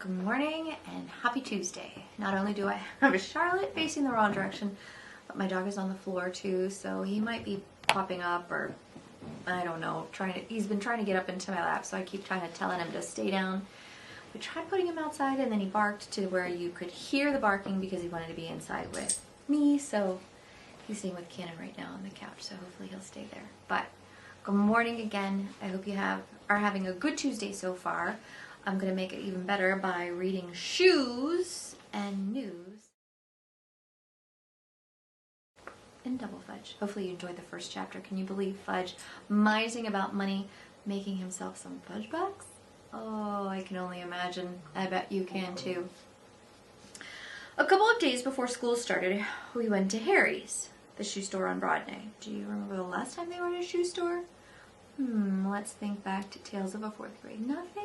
Good morning and happy Tuesday. Not only do I have a Charlotte facing the wrong direction, but my dog is on the floor too, so he might be popping up or I don't know, he's been trying to get up into my lap, so I keep trying to telling him to stay down. We tried putting him outside and then he barked to where you could hear the barking because he wanted to be inside with me, so he's staying with Cannon right now on the couch, so hopefully he'll stay there. But good morning again. I hope you are having a good Tuesday so far. I'm going to make it even better by reading shoes and news and double Fudge. Hopefully you enjoyed the first chapter. Can you believe Fudge mising about money, making himself some Fudge bucks? Oh, I can only imagine. I bet you can too. A couple of days before school started, we went to Harry's, the shoe store on Broadway. Do you remember the last time they were at a shoe store? Let's think back to Tales of a Fourth Grade Nothing.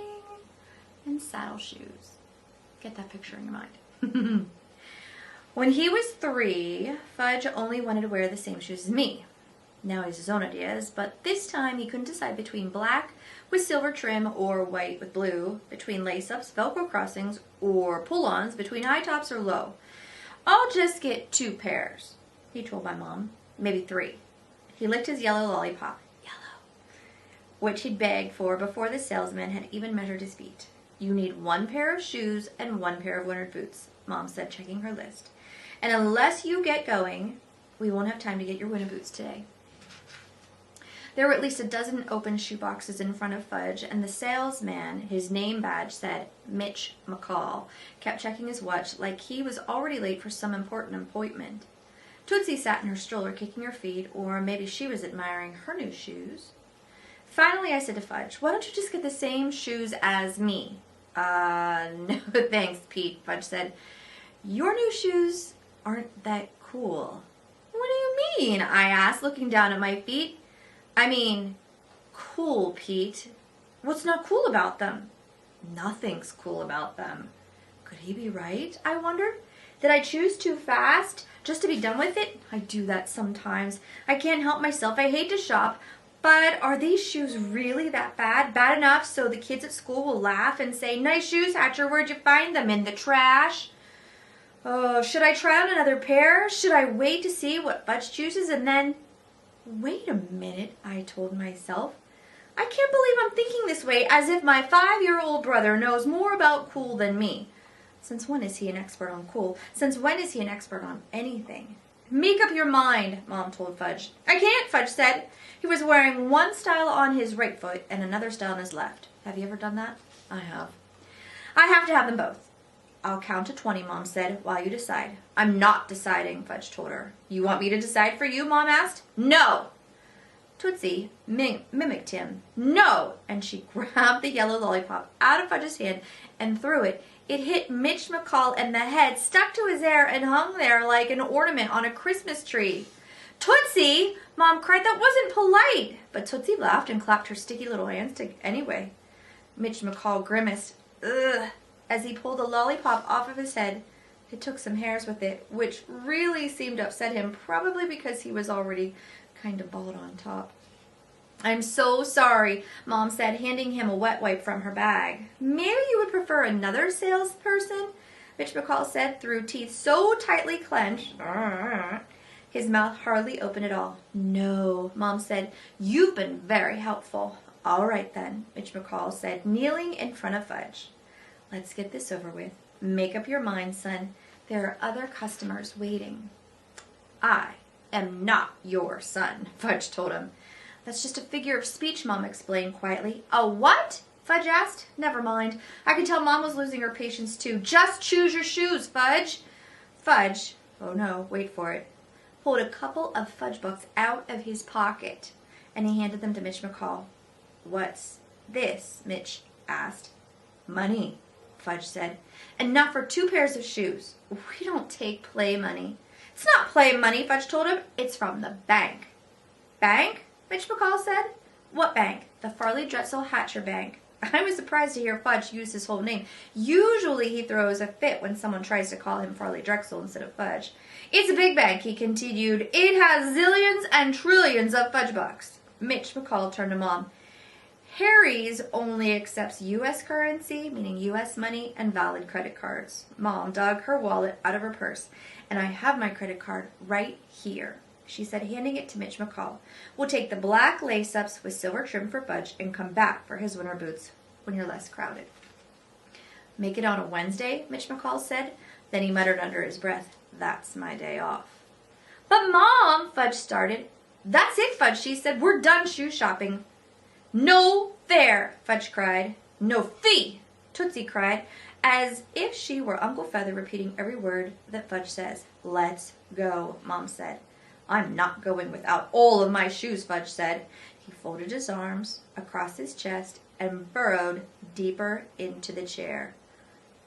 And saddle shoes. Get that picture in your mind. When he was 3, Fudge only wanted to wear the same shoes as me. Now he has his own ideas, but this time he couldn't decide between black with silver trim or white with blue, between lace-ups, Velcro crossings, or pull-ons, between high tops or low. I'll just get 2 pairs, he told my mom. Maybe 3. He licked his yellow lollipop, which he'd begged for before the salesman had even measured his feet. You need 1 pair of shoes and 1 pair of winter boots, Mom said, checking her list. And unless you get going, we won't have time to get your winter boots today. There were at least a dozen open shoe boxes in front of Fudge, and the salesman, his name badge said Mitch McCall, kept checking his watch like he was already late for some important appointment. Tootsie sat in her stroller kicking her feet, or maybe she was admiring her new shoes. Finally, I said to Fudge, why don't you just get the same shoes as me? No thanks, Pete, Fudge said. Your new shoes aren't that cool. What do you mean? I asked, looking down at my feet. I mean, cool, Pete. What's not cool about them? Nothing's cool about them. Could he be right, I wondered? Did I choose too fast, just to be done with it? I do that sometimes. I can't help myself. I hate to shop. But are these shoes really that bad? Bad enough so the kids at school will laugh and say, nice shoes, Hatcher, where'd you find them? In the trash? Oh, should I try on another pair? Should I wait to see what Fudge chooses and then... Wait a minute, I told myself. I can't believe I'm thinking this way, as if my 5-year-old brother knows more about cool than me. Since when is he an expert on cool? Since when is he an expert on anything? Make up your mind, Mom told Fudge. I can't, Fudge said. He was wearing one style on his right foot and another style on his left. Have you ever done that? I have. I have to have them both. I'll count to 20, Mom said, while you decide. I'm not deciding, Fudge told her. You want me to decide for you, Mom asked. No! Tootsie mimicked him. No! And she grabbed the yellow lollipop out of Fudge's hand and threw it. It hit Mitch McCall in the head, stuck to his hair, and hung there like an ornament on a Christmas tree. Tootsie! Mom cried, that wasn't polite. But Tootsie laughed and clapped her sticky little hands anyway. Mitch McCall grimaced, ugh, as he pulled the lollipop off of his head. It took some hairs with it, which really seemed to upset him, probably because he was already kind of bald on top. I'm so sorry, Mom said, handing him a wet wipe from her bag. Maybe you would prefer another salesperson, Mitch McCall said, through teeth so tightly clenched. His mouth hardly opened at all. No, Mom said, you've been very helpful. All right then, Mitch McCall said, kneeling in front of Fudge. Let's get this over with. Make up your mind, son. There are other customers waiting. I am not your son, Fudge told him. That's just a figure of speech, Mom explained quietly. A what? Fudge asked. Never mind. I could tell Mom was losing her patience too. Just choose your shoes, Fudge. Fudge, oh no, wait for it, pulled a couple of Fudge bucks out of his pocket, and he handed them to Mitch McCall. What's this? Mitch asked. Money, Fudge said. Enough for 2 pairs of shoes. We don't take play money. It's not play money, Fudge told him. It's from the bank. Bank? Mitch McCall said. What bank? The Farley Drexel Hatcher Bank. I was surprised to hear Fudge use his whole name. Usually he throws a fit when someone tries to call him Farley Drexel instead of Fudge. It's a big bank, he continued. It has zillions and trillions of Fudge bucks. Mitch McCall turned to Mom. Harry's only accepts U.S. currency, meaning U.S. money, and valid credit cards. Mom dug her wallet out of her purse, and I have my credit card right here, she said, handing it to Mitch McCall. We'll take the black lace-ups with silver trim for Fudge and come back for his winter boots when you're less crowded. Make it on a Wednesday, Mitch McCall said. Then he muttered under his breath, that's my day off. But Mom, Fudge started. That's it, Fudge, she said. We're done shoe shopping. No fair, Fudge cried. No fee, Tootsie cried, as if she were Uncle Feather repeating every word that Fudge says. Let's go, Mom said. I'm not going without all of my shoes, Fudge said. He folded his arms across his chest and burrowed deeper into the chair.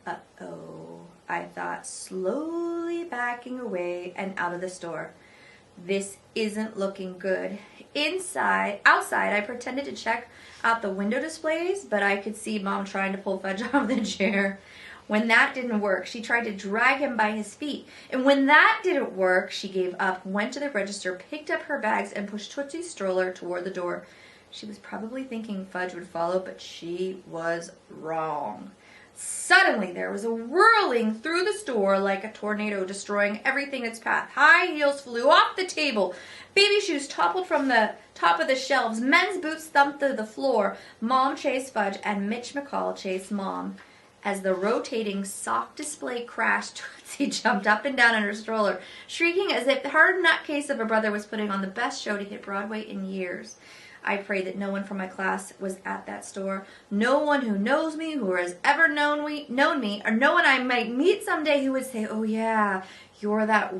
Uh-oh, I thought, slowly backing away and out of the store. This isn't looking good. Outside, I pretended to check out the window displays, but I could see Mom trying to pull Fudge off the chair. When that didn't work, she tried to drag him by his feet. And when that didn't work, she gave up, went to the register, picked up her bags, and pushed Tootsie's stroller toward the door. She was probably thinking Fudge would follow, but she was wrong. Suddenly, there was a whirling through the store like a tornado, destroying everything in its path. High heels flew off the table. Baby shoes toppled from the top of the shelves. Men's boots thumped through the floor. Mom chased Fudge, and Mitch McCall chased Mom. As the rotating sock display crashed, Tootsie jumped up and down in her stroller, shrieking as if her nutcase of a brother was putting on the best show to hit Broadway in years. I pray that no one from my class was at that store. No one who knows me, who has ever known me, or no one I might meet someday who would say, oh yeah, you're that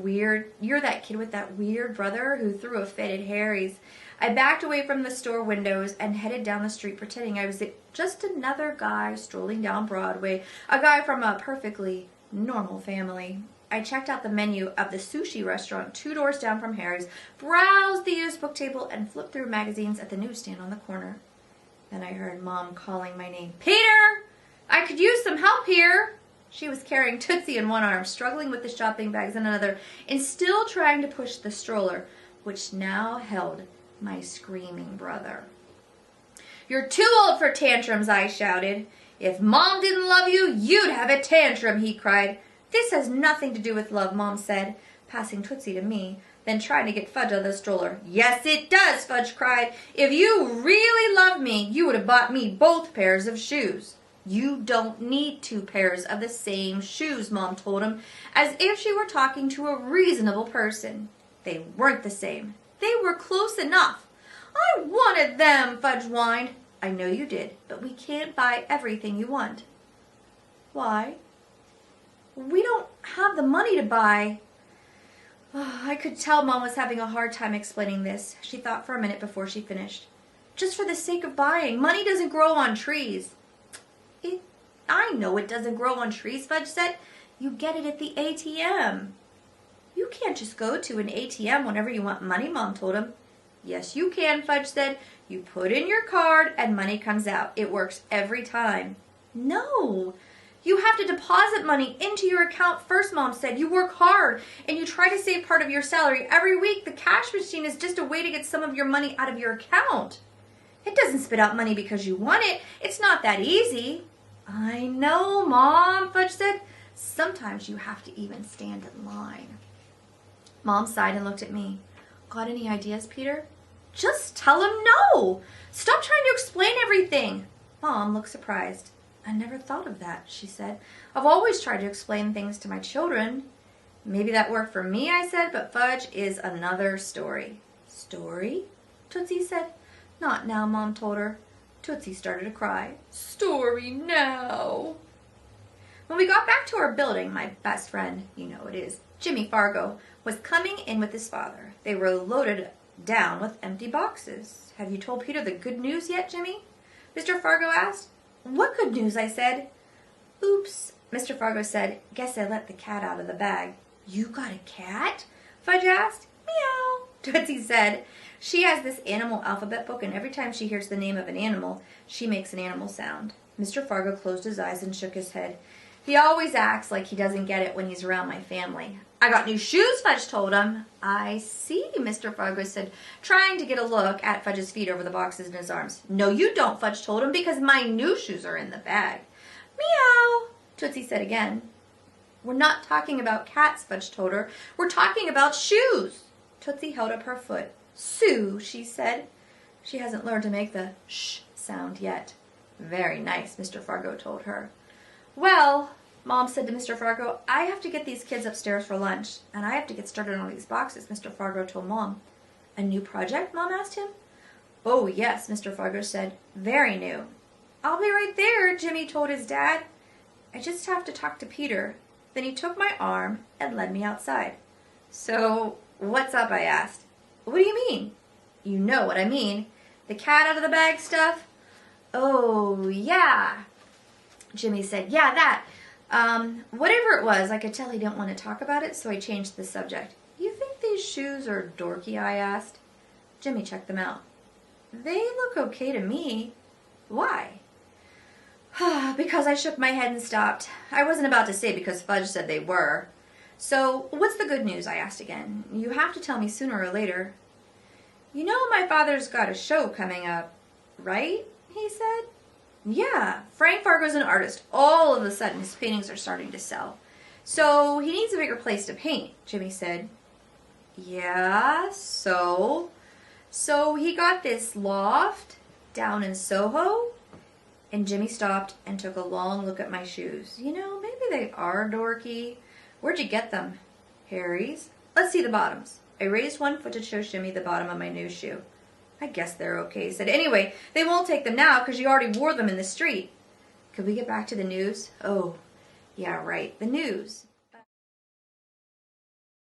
kid with that weird brother who threw a fit at Harry's. I backed away from the store windows and headed down the street pretending I was just another guy strolling down Broadway, a guy from a perfectly normal family. I checked out the menu of the sushi restaurant 2 doors down from Harry's, browsed the used book table, and flipped through magazines at the newsstand on the corner. Then I heard Mom calling my name. Peter! I could use some help here! She was carrying Tootsie in one arm, struggling with the shopping bags in another, and still trying to push the stroller, which now held my screaming brother. You're too old for tantrums, I shouted. If Mom didn't love you, you'd have a tantrum, he cried. This has nothing to do with love, Mom said, passing Tootsie to me, then trying to get Fudge out of the stroller. Yes, it does, Fudge cried. If you really loved me, you would have bought me both pairs of shoes. You don't need 2 pairs of the same shoes, Mom told him, as if she were talking to a reasonable person. They weren't the same. They were close enough. I wanted them, Fudge whined. I know you did, but we can't buy everything you want. Why? We don't have the money to buy. Oh, I could tell Mom was having a hard time explaining this. She thought for a minute before she finished. Just for the sake of buying. Money doesn't grow on trees. I know it doesn't grow on trees, Fudge said. You get it at the ATM. You can't just go to an ATM whenever you want money, Mom told him. Yes, you can, Fudge said. You put in your card and money comes out. It works every time. No. You have to deposit money into your account first, Mom said. You work hard and you try to save part of your salary every week. The cash machine is just a way to get some of your money out of your account. It doesn't spit out money because you want it. It's not that easy. I know, Mom, Fudge said. Sometimes you have to even stand in line. Mom sighed and looked at me. Got any ideas, Peter? Just tell him no. Stop trying to explain everything. Mom looked surprised. I never thought of that, she said. I've always tried to explain things to my children. Maybe that worked for me, I said, but Fudge is another story. Story? Tootsie said. Not now, Mom told her. Tootsie started to cry. Story now. When we got back to our building, my best friend, you know it is, Jimmy Fargo, was coming in with his father. They were loaded down with empty boxes. Have you told Peter the good news yet, Jimmy? Mr. Fargo asked. What good news? I said. Oops, Mr. Fargo said. Guess I let the cat out of the bag. You got a cat? Fudge asked. Meow, Tootsie said. She has this animal alphabet book, and every time she hears the name of an animal, she makes an animal sound. Mr. Fargo closed his eyes and shook his head. He always acts like he doesn't get it when he's around my family. I got new shoes, Fudge told him. I see, Mr. Fargo said, trying to get a look at Fudge's feet over the boxes in his arms. No, you don't, Fudge told him, because my new shoes are in the bag. Meow, Tootsie said again. We're not talking about cats, Fudge told her. We're talking about shoes. Tootsie held up her foot. Sue, she said. She hasn't learned to make the sh sound yet. Very nice, Mr. Fargo told her. Well, Mom said to Mr. Fargo, I have to get these kids upstairs for lunch, and I have to get started on these boxes, Mr. Fargo told Mom. A new project? Mom asked him. Oh, yes, Mr. Fargo said. Very new. I'll be right there, Jimmy told his dad. I just have to talk to Peter. Then he took my arm and led me outside. So, what's up, I asked. What do you mean? You know what I mean. The cat out of the bag stuff? Oh, yeah. Jimmy said, yeah, that. Whatever it was, I could tell he didn't want to talk about it, so I changed the subject. You think these shoes are dorky, I asked. Jimmy checked them out. They look okay to me. Why? Because I shook my head and stopped. I wasn't about to say because Fudge said they were. So, what's the good news, I asked again. You have to tell me sooner or later. You know my father's got a show coming up, right? He said. Yeah, Frank Fargo's an artist. All of a sudden, his paintings are starting to sell. So, he needs a bigger place to paint, Jimmy said. Yeah, so he got this loft down in Soho? And Jimmy stopped and took a long look at my shoes. You know, maybe they are dorky. Where'd you get them? Harry's. Let's see the bottoms. I raised one foot to show Jimmy the bottom of my new shoe. I guess they're okay, he said. Anyway, they won't take them now because you already wore them in the street. Could we get back to the news? Oh, yeah, right, the news.